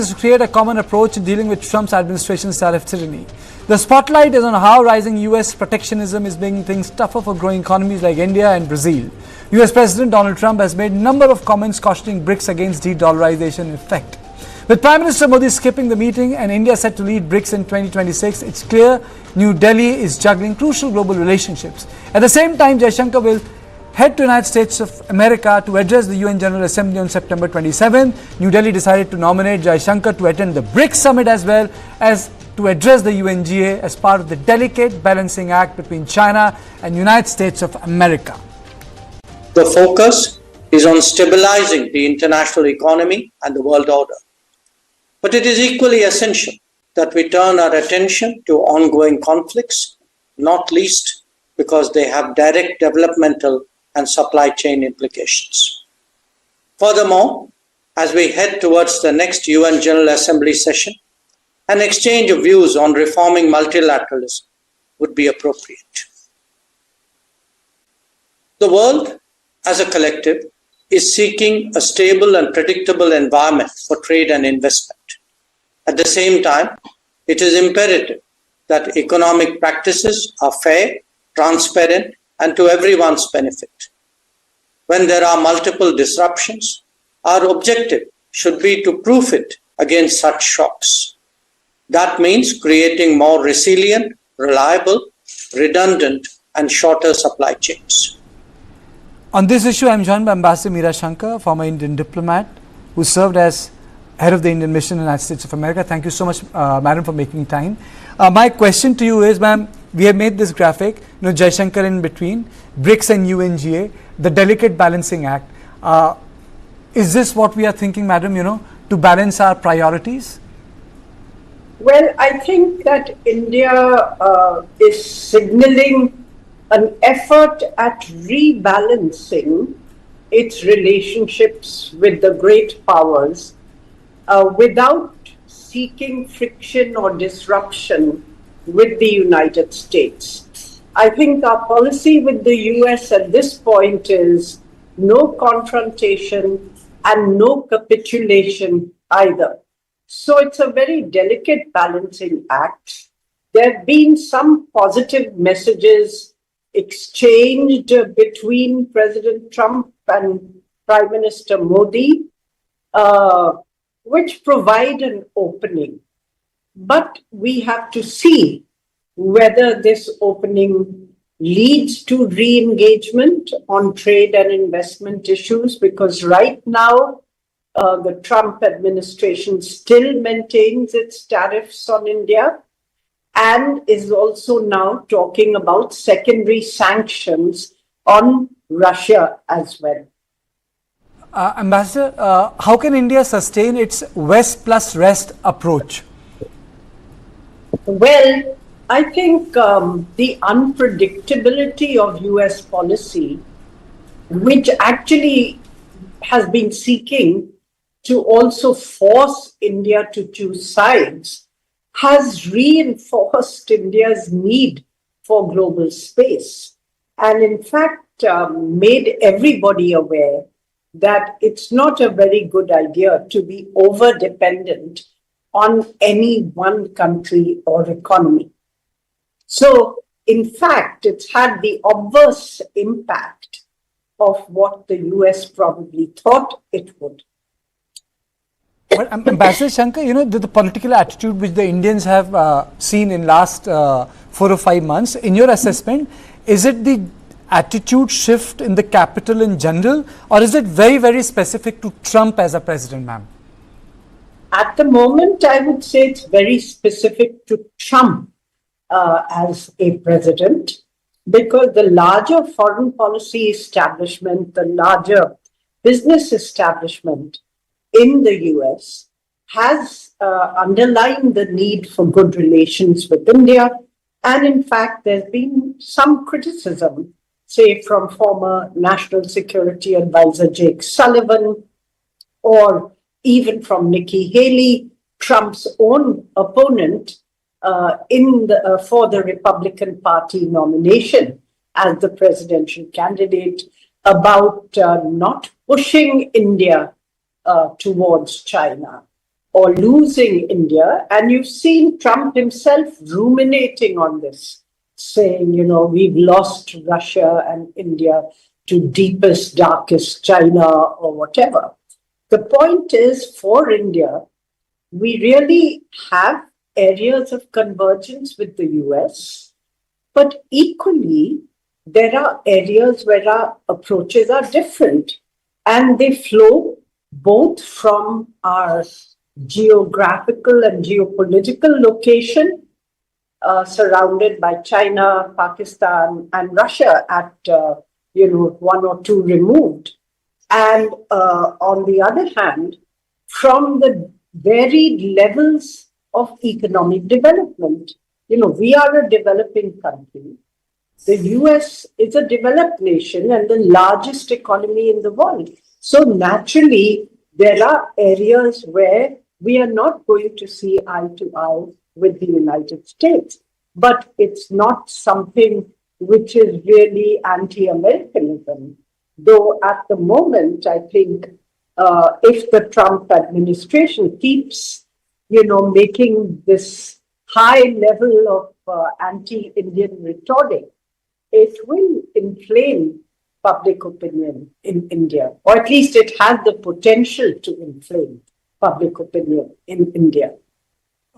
is to create a common approach in dealing with Trump's administration's tariff tyranny. The spotlight is on how rising US protectionism is making things tougher for growing economies like India and Brazil. US President Donald Trump has made a number of comments cautioning BRICS against de-dollarization in effect. With Prime Minister Modi skipping the meeting and India set to lead BRICS in 2026, it's clear New Delhi is juggling crucial global relationships. At the same time, Jaishankar will head to the United States of America to address the UN General Assembly on September 27. New Delhi decided to nominate Jaishankar to attend the BRICS Summit as well as to address the UNGA as part of the delicate balancing act between China and United States of America. The focus is on stabilizing the international economy and the world order. But it is equally essential that we turn our attention to ongoing conflicts, not least because they have direct developmental and supply chain implications. Furthermore, as we head towards the next UN General Assembly session, an exchange of views on reforming multilateralism would be appropriate. The world, as a collective, is seeking a stable and predictable environment for trade and investment. At the same time, it is imperative that economic practices are fair, transparent, and to everyone's benefit. When there are multiple disruptions, our objective should be to proof it against such shocks. That means creating more resilient, reliable, redundant, and shorter supply chains. On this issue, I am joined by Ambassador Meera Shankar, former Indian diplomat, who served as head of the Indian mission in the United States of America. Thank you so much, madam, for making time. My question to you is, ma'am, we have made this graphic, Jaishankar in between, BRICS and UNGA, the delicate balancing act. Is this what we are thinking, madam, to balance our priorities? Well, I think that India is signaling an effort at rebalancing its relationships with the great powers without seeking friction or disruption with the United States. I think our policy with the US at this point is no confrontation and no capitulation either. So it's a very delicate balancing act. There have been some positive messages exchanged between President Trump and Prime Minister Modi, which provide an opening. But we have to see whether this opening leads to re-engagement on trade and investment issues, because right now the Trump administration still maintains its tariffs on India and is also now talking about secondary sanctions on Russia as well. Ambassador, how can India sustain its West plus Rest approach? Well, I think the unpredictability of US policy, which actually has been seeking to also force India to choose sides, has reinforced India's need for global space. And in fact, made everybody aware that it's not a very good idea to be over-dependent on any one country or economy. So, in fact, it's had the obverse impact of what the US probably thought it would. But Ambassador Shankar, the political attitude which the Indians have seen in last 4 or 5 months, in your assessment, is it the attitude shift in the capital in general, or is it very, very specific to Trump as a president, ma'am? At the moment, I would say it's very specific to Trump as a president, because the larger foreign policy establishment, the larger business establishment in the US has underlined the need for good relations with India. And in fact, there's been some criticism, say from former National Security Advisor Jake Sullivan, or even from Nikki Haley, Trump's own opponent for the Republican Party nomination as the presidential candidate, about not pushing India towards China. or losing India. And you've seen Trump himself ruminating on this, saying, we've lost Russia and India to deepest, darkest China or whatever. The point is, for India, we really have areas of convergence with the US, but equally, there are areas where our approaches are different, and they flow both from our geographical and geopolitical location, surrounded by China, Pakistan, and Russia at, one or two removed. And on the other hand, from the varied levels of economic development. We are a developing country. The US is a developed nation and the largest economy in the world. So naturally, there are areas where we are not going to see eye to eye with the United States. But it's not something which is really anti-Americanism. Though at the moment, I think if the Trump administration keeps, making this high level of anti-Indian rhetoric, it will inflame public opinion in India, or at least it has the potential to inflame public opinion in India.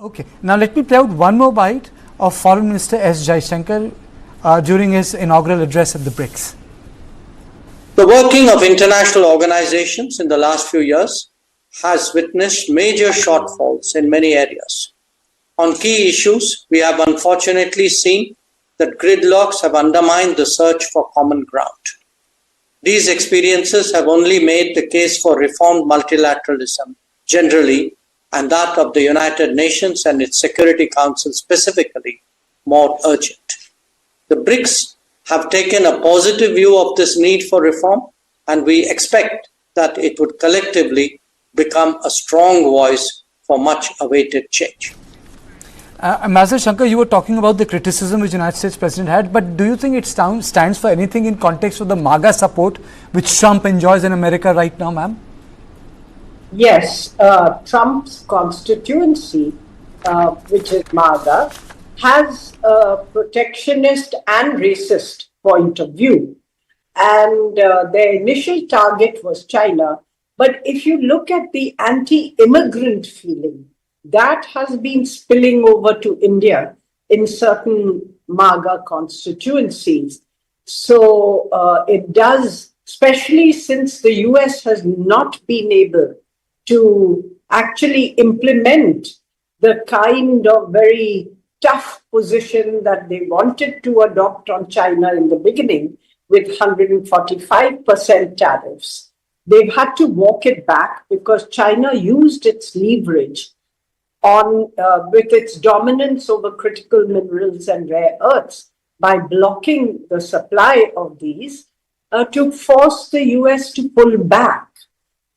Okay, now let me play out one more bite of Foreign Minister S. Jaishankar during his inaugural address at the BRICS. The working of international organizations in the last few years has witnessed major shortfalls in many areas. On key issues, we have unfortunately seen that gridlocks have undermined the search for common ground. These experiences have only made the case for reformed multilateralism generally, and that of the United Nations and its Security Council specifically, more urgent. The BRICS have taken a positive view of this need for reform, and we expect that it would collectively become a strong voice for much awaited change. Ambassador Shankar, you were talking about the criticism which the United States President had, but do you think it stands for anything in context of the MAGA support which Trump enjoys in America right now, ma'am? Yes, Trump's constituency, which is MAGA, has a protectionist and racist point of view. And their initial target was China. But if you look at the anti-immigrant feeling, that has been spilling over to India in certain MAGA constituencies. So it does, especially since the US has not been able to actually implement the kind of very tough position that they wanted to adopt on China in the beginning with 145% tariffs. They've had to walk it back because China used its leverage on with its dominance over critical minerals and rare earths by blocking the supply of these to force the US to pull back.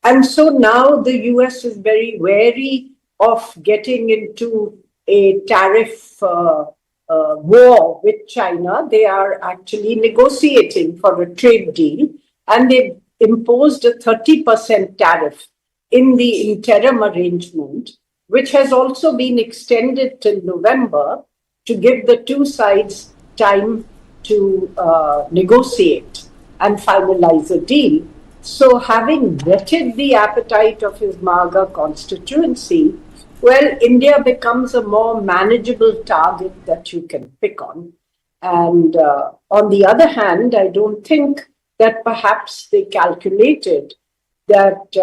And so now the US is very wary of getting into a tariff war with China. They are actually negotiating for a trade deal, and they've imposed a 30% tariff in the interim arrangement, which has also been extended till November to give the two sides time to negotiate and finalize a deal. So having whetted the appetite of his MAGA constituency, well, India becomes a more manageable target that you can pick on. And on the other hand, I don't think that perhaps they calculated that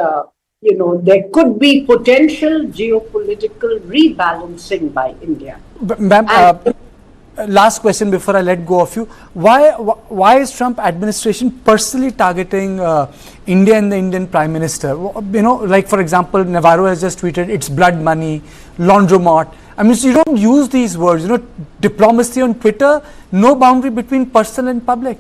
there could be potential geopolitical rebalancing by India. Ma'am, last question before I let go of you. Why is Trump administration personally targeting India and the Indian Prime Minister? Like for example, Navarro has just tweeted, it's blood money, laundromat. I mean, so you don't use these words, diplomacy on Twitter, no boundary between personal and public.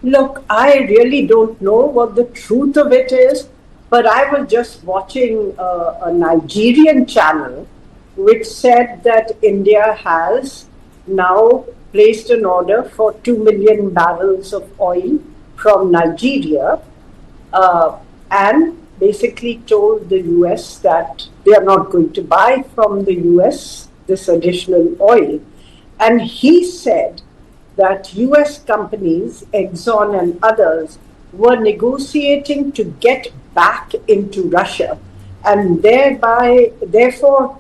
Look, I really don't know what the truth of it is, but I was just watching a Nigerian channel which said that India has now placed an order for 2 million barrels of oil from Nigeria, and basically told the US that they are not going to buy from the US this additional oil. And he said that US companies, Exxon and others, were negotiating to get back into Russia and therefore,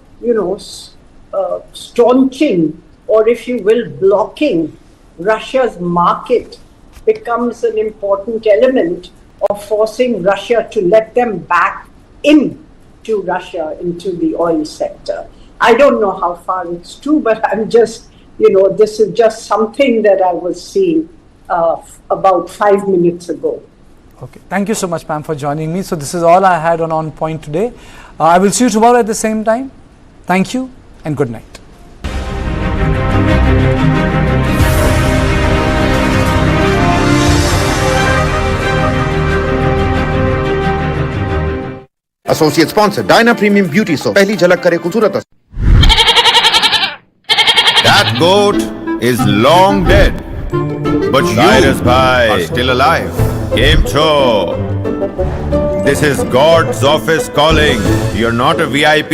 staunching, or if you will, blocking Russia's market becomes an important element of forcing Russia to let them back into Russia, into the oil sector. I don't know how far it's true, but I'm just, this is just something that I was seeing about 5 minutes ago. Okay. Thank you so much, ma'am, for joining me. So this is all I had on Point today. I will see you tomorrow at the same time. Thank you and good night. Associate sponsor, Dyna Premium Beauty Soap. पहली झलक करे खूबसूरत. That goat is long dead, but Cyrus Bhai are still alive. Game show. This is God's office calling. You're not a VIP.